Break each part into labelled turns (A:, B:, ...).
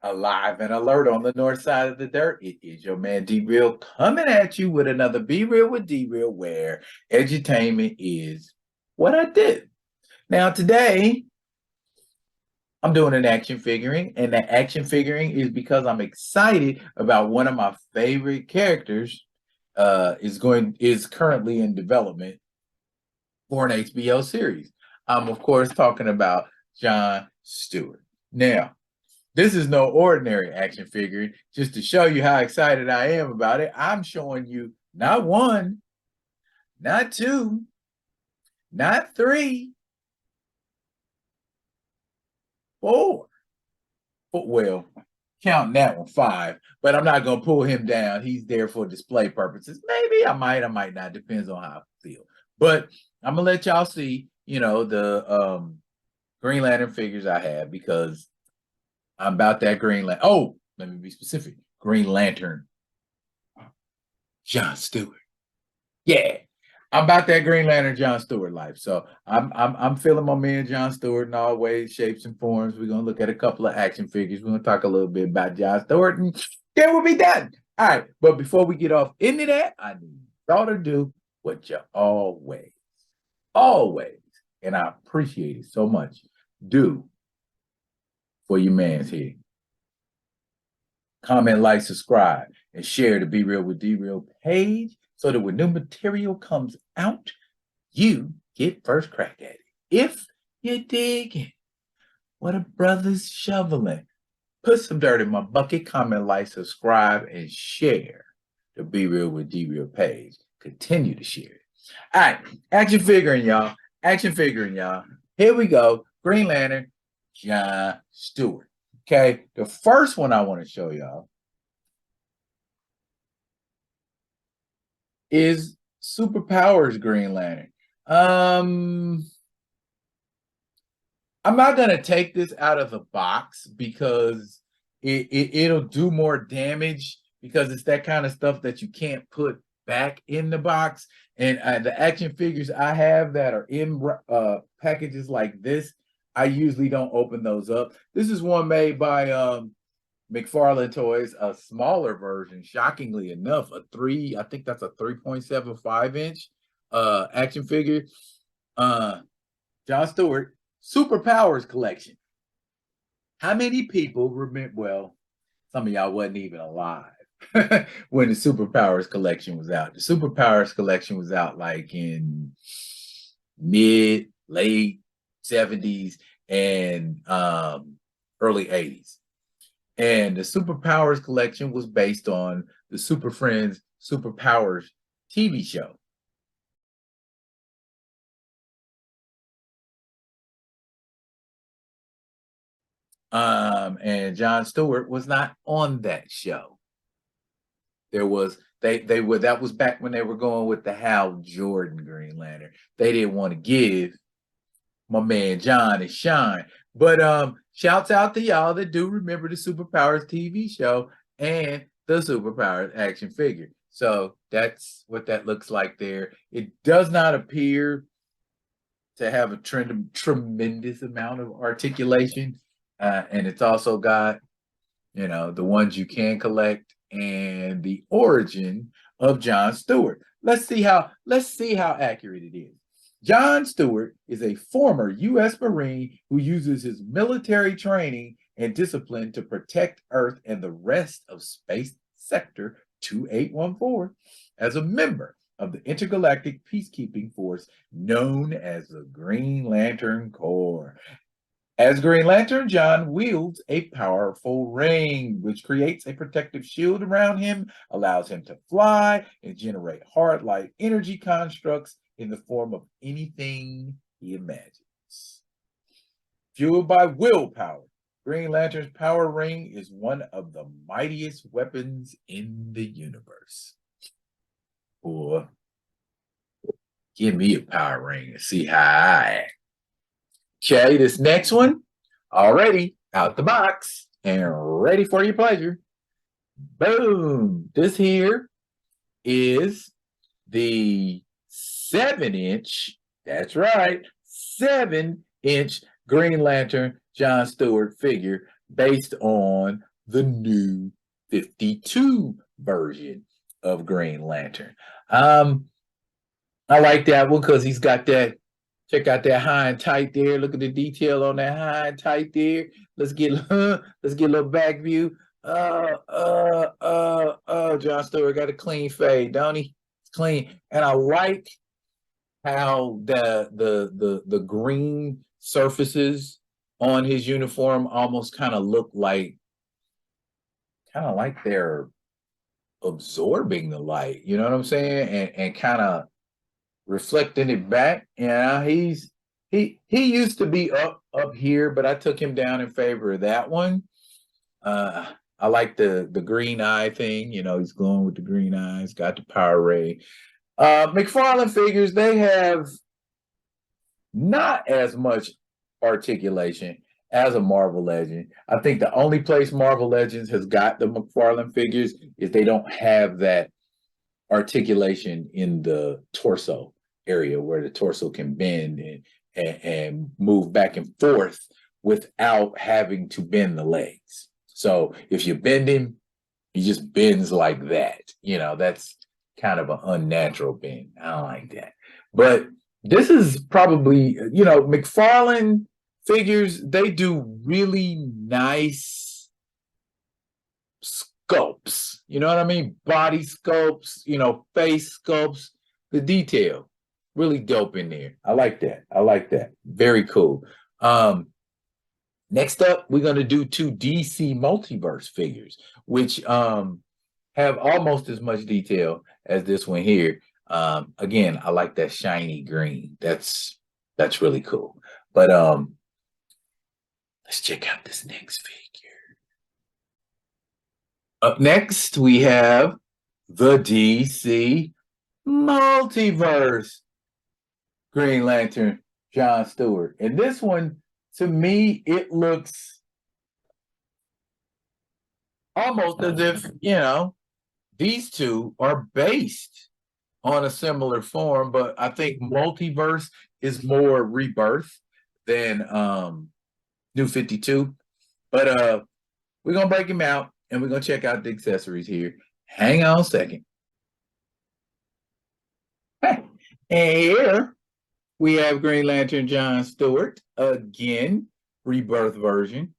A: Alive and alert on the north side of the dirt. It is your man D Real coming at you with another Be Real with D Real, where edutainment is what I do. Now, today, I'm doing an action figuring, and that action figuring is because I'm excited about one of my favorite characters is currently in development for an HBO series. I'm of course talking about John Stewart. Now, this is no ordinary action figure. Just to show you how excited I am about it, I'm showing you not one, not two, not three, four. Well, counting that one, five. But I'm not gonna pull him down. He's there for display purposes. Maybe I might not. Depends on how I feel. But I'm gonna let y'all see, the Green Lantern figures I have because I'm about that Green Lantern. Oh, let me be specific. Green Lantern. John Stewart. Yeah. I'm about that Green Lantern John Stewart life. So I'm feeling my man John Stewart in all ways, shapes, and forms. We're gonna look at a couple of action figures. We're gonna talk a little bit about John Stewart, and then we'll be done. All right, but before we get off into that, I need y'all to do what you always, and I appreciate it so much, do for your man's here. Comment, like, subscribe, and share the Be Real with D Real page so that when new material comes out, you get first crack at it. If you dig it, what a brother's shoveling. Put some dirt in my bucket, comment, like, subscribe, and share the Be Real with D Real page. Continue to share it. All right, action figuring, y'all. Action figuring, y'all. Here we go. Green Lantern, John Stewart. Okay, the first one I want to show y'all is Superpowers Green Lantern. I'm not gonna take this out of the box because it'll do more damage because it's that kind of stuff that you can't put back in the box. And the action figures I have that are in packages like this, I usually don't open those up. This is one made by McFarlane Toys, a smaller version, shockingly enough, I think that's a 3.75-inch action figure. John Stewart, Superpowers collection. How many people remember? Well, some of y'all wasn't even alive when the Superpowers collection was out. The Superpowers collection was out like in late 70s and early 80s. And the Superpowers collection was based on the Super Friends Superpowers TV show. And John Stewart was not on that show. There was that was back when they were going with the Hal Jordan Green Lantern. They didn't want to give my man John his shine. But shouts out to y'all that do remember the Superpowers TV show and the Superpowers action figure. So that's what that looks like there. It does not appear to have a tremendous amount of articulation. And it's also got, the ones you can collect and the origin of John Stewart. Let's see how accurate it is. John Stewart is a former U.S. Marine who uses his military training and discipline to protect Earth and the rest of Space Sector 2814 as a member of the intergalactic peacekeeping force known as the Green Lantern Corps. As Green Lantern, John wields a powerful ring, which creates a protective shield around him, allows him to fly, and generate hard-light energy constructs in the form of anything he imagines. Fueled by willpower, Green Lantern's power ring is one of the mightiest weapons in the universe. Boy, give me a power ring and see how I act. Okay, this next one, already out the box and ready for your pleasure. Boom. This here is the 7-inch, that's right, 7-inch Green Lantern John Stewart figure based on the new 52 version of Green Lantern. Um, I like that one because he's got that. Check out that high and tight there. Look at the detail on that high and tight there. Let's get let's get a little back view. John Stewart got a clean fade, don't he? It's clean. And I like how the green surfaces on his uniform almost kind of look like they're absorbing the light. You know what I'm saying? And kind of reflecting it back. Yeah, he used to be up here, but I took him down in favor of that one. I like the green eye thing. You know, he's going with the green eyes. Got the power ray. McFarlane figures, they have not as much articulation as a Marvel Legend. I think the only place Marvel Legends has got the McFarlane figures is they don't have that articulation in the torso area where the torso can bend and move back and forth without having to bend the legs. So if you bend him, he just bends like that. You know, that's kind of an unnatural bend. I don't like that. But this is probably, you know, McFarlane figures, they do really nice sculpts. You know what I mean? Body sculpts, you know, face sculpts, the detail. Really dope in there. I like that. I like that. Very cool. Next up, we're going to do 2 DC Multiverse figures, which have almost as much detail as this one here. Again, I like that shiny green. That's really cool. But let's check out this next figure. Up next, we have the DC Multiverse Green Lantern, John Stewart. And this one, to me, it looks almost as if, you know, these two are based on a similar form, but I think Multiverse is more Rebirth than New 52. But we're going to break him out and we're going to check out the accessories here. Hang on a second. And here we have Green Lantern John Stewart, again, Rebirth version.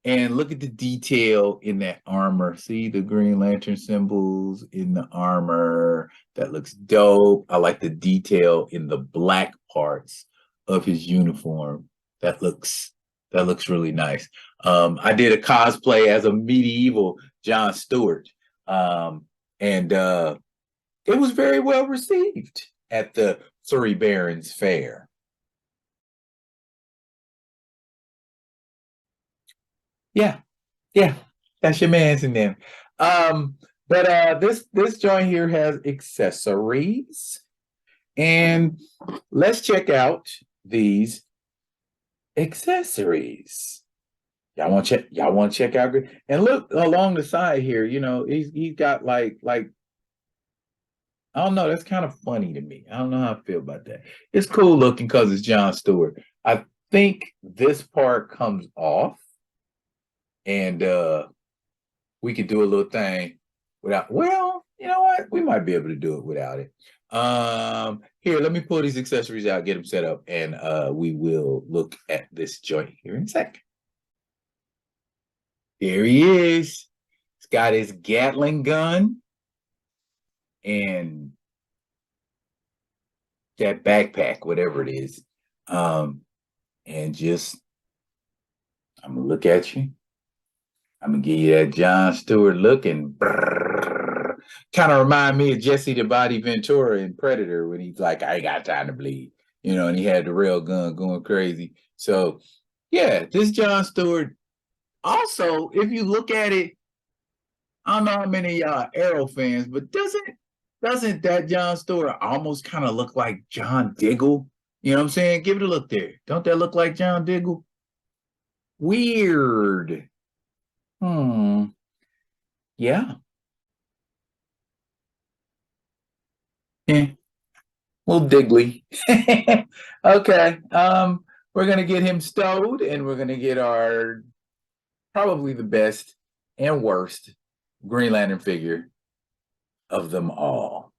A: And look at the detail in that armor. See the Green Lantern symbols in the armor. That looks dope. I like the detail in the black parts of his uniform. That looks really nice. I did a cosplay as a medieval John Stewart. And it was very well received at the Three Barons Fair. Yeah, that's your man's in them. But this joint here has accessories, and let's check out these accessories. Y'all want to check out? And look along the side here. You know, he's got like I don't know. That's kind of funny to me. I don't know how I feel about that. It's cool looking because it's John Stewart. I think this part comes off, and we could do a little thing without. Well, you know what? We might be able to do it without it. Here, let me pull these accessories out, get them set up, and we will look at this joint here in a second. Here he is. He's got his Gatling gun and that backpack, whatever it is. And just, I'm gonna look at you. I'm gonna give you that John Stewart look and kind of remind me of Jesse the Body Ventura in Predator when he's like, I ain't got time to bleed, you know, and he had the rail gun going crazy. So yeah, this John Stewart. Also, if you look at it, I don't know how many y'all Arrow fans, but doesn't that John Stewart almost kind of look like John Diggle? You know what I'm saying? Give it a look there. Don't that look like John Diggle? Weird. Yeah. Yeah. Little Diggly. Okay. We're gonna get him stowed and we're gonna get our probably the best and worst Green Lantern figure of them all.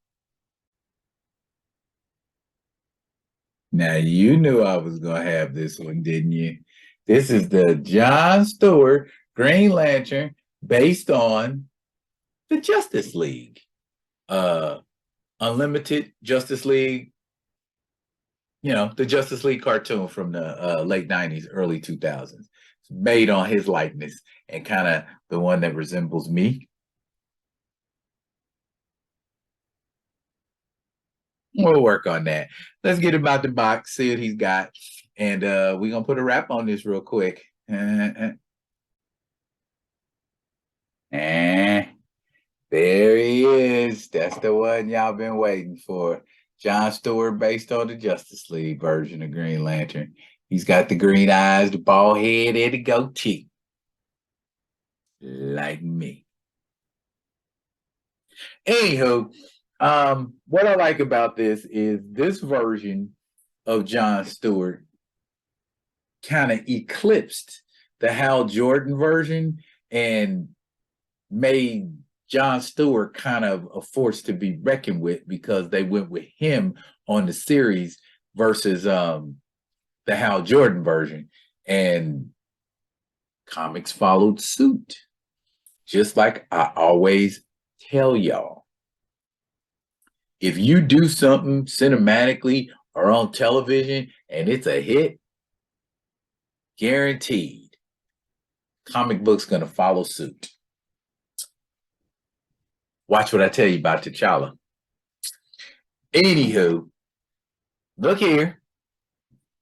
A: Now, you knew I was going to have this one, didn't you? This is the John Stewart Green Lantern based on the Justice League. Unlimited Justice League, the Justice League cartoon from the late 90s, early 2000s. It's made on his likeness and kind of the one that resembles me. We'll work on that. Let's get him out the box, see what he's got. And we're going to put a wrap on this real quick. And there he is. That's the one y'all been waiting for. John Stewart based on the Justice League version of Green Lantern. He's got the green eyes, the bald head, and the goatee. Like me. Anywho, what I like about this is this version of John Stewart kind of eclipsed the Hal Jordan version and made John Stewart kind of a force to be reckoned with because they went with him on the series versus the Hal Jordan version. And comics followed suit. Just like I always tell y'all. If you do something cinematically or on television and it's a hit, guaranteed, comic book's going to follow suit. Watch what I tell you about T'Challa. Anywho, look here.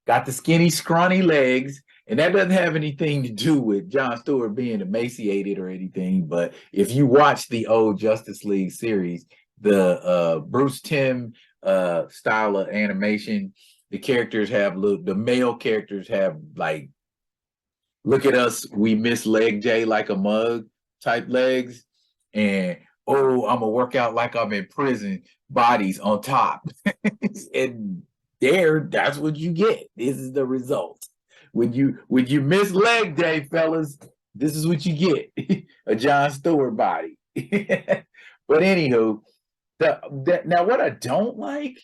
A: Got the skinny, scrawny legs, and that doesn't have anything to do with John Stewart being emaciated or anything, but if you watch the old Justice League series, the Bruce Timm style of animation, the characters have, the male characters have like, look at us, we miss leg J like a mug type legs, and I'm gonna work out like I'm in prison, bodies on top. And that's what you get. This is the result. When you miss leg day, fellas, this is what you get. A John Stewart body. But anywho, now what I don't like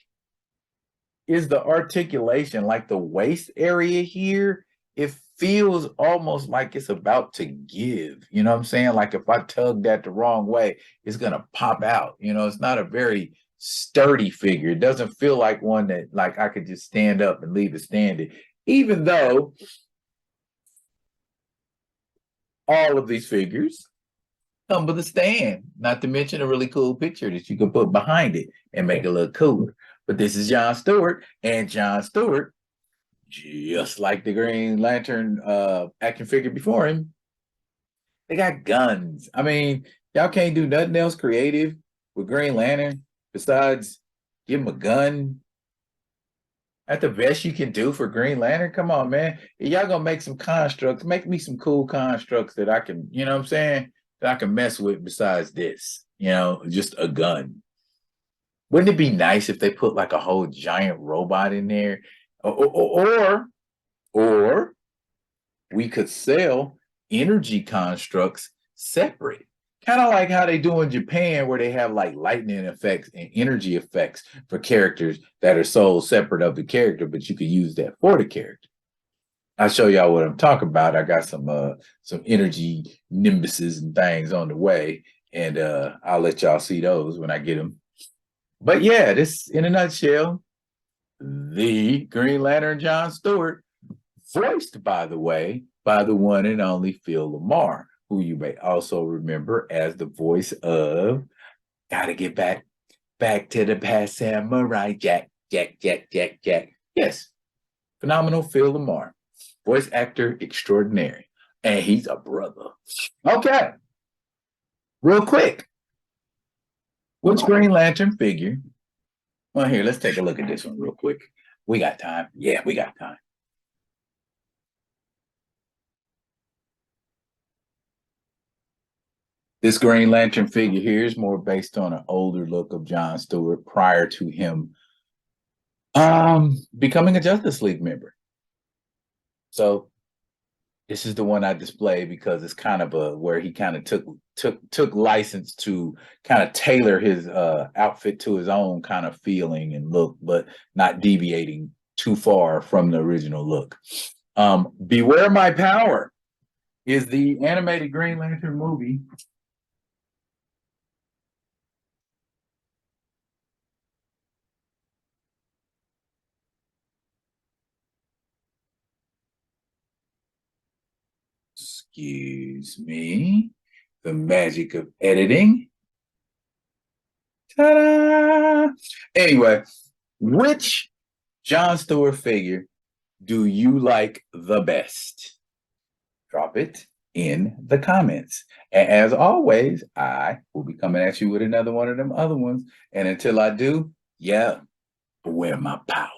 A: is the articulation, like the waist area here. It feels almost like it's about to give. You know what I'm saying? Like if I tug that the wrong way, it's gonna pop out. It's not a very sturdy figure. It doesn't feel like one that like I could just stand up and leave it standing. Even though all of these figures come with a stand, not to mention a really cool picture that you can put behind it and make it look cooler. But this is John Stewart, and John Stewart, just like the Green Lantern action figure before him, they got guns. I mean, y'all can't do nothing else creative with Green Lantern besides give him a gun. That's the best you can do for Green Lantern. Come on, man. If y'all gonna make some constructs, make me some cool constructs that I can, you know what I'm saying, that I can mess with besides this, just a gun. Wouldn't it be nice if they put like a whole giant robot in there? Or we could sell energy constructs separate. Kind of like how they do in Japan, where they have like lightning effects and energy effects for characters that are sold separate of the character, but you could use that for the character. I'll show y'all what I'm talking about. I got some energy nimbuses and things on the way, and I'll let y'all see those when I get them. But yeah, this in a nutshell, the Green Lantern John Stewart, voiced, by the way, by the one and only Phil LaMarr, who you may also remember as the voice of Gotta Get Back to the Past Samurai Jack. Yes, phenomenal Phil LaMarr, voice actor extraordinary. And he's a brother. Okay, real quick. Which Green Lantern figure? Well, here, let's take a look at this one real quick. We got time. Yeah, we got time. This Green Lantern figure here is more based on an older look of John Stewart prior to him becoming a Justice League member. So this is the one I display because it's kind of a where he kind of took license to kind of tailor his outfit to his own kind of feeling and look, but not deviating too far from the original look. Beware My Power is the animated Green Lantern movie. Excuse me. The magic of editing. Ta-da! Anyway, which John Stewart figure do you like the best? Drop it in the comments. And as always, I will be coming at you with another one of them other ones. And until I do, yeah, wear my power.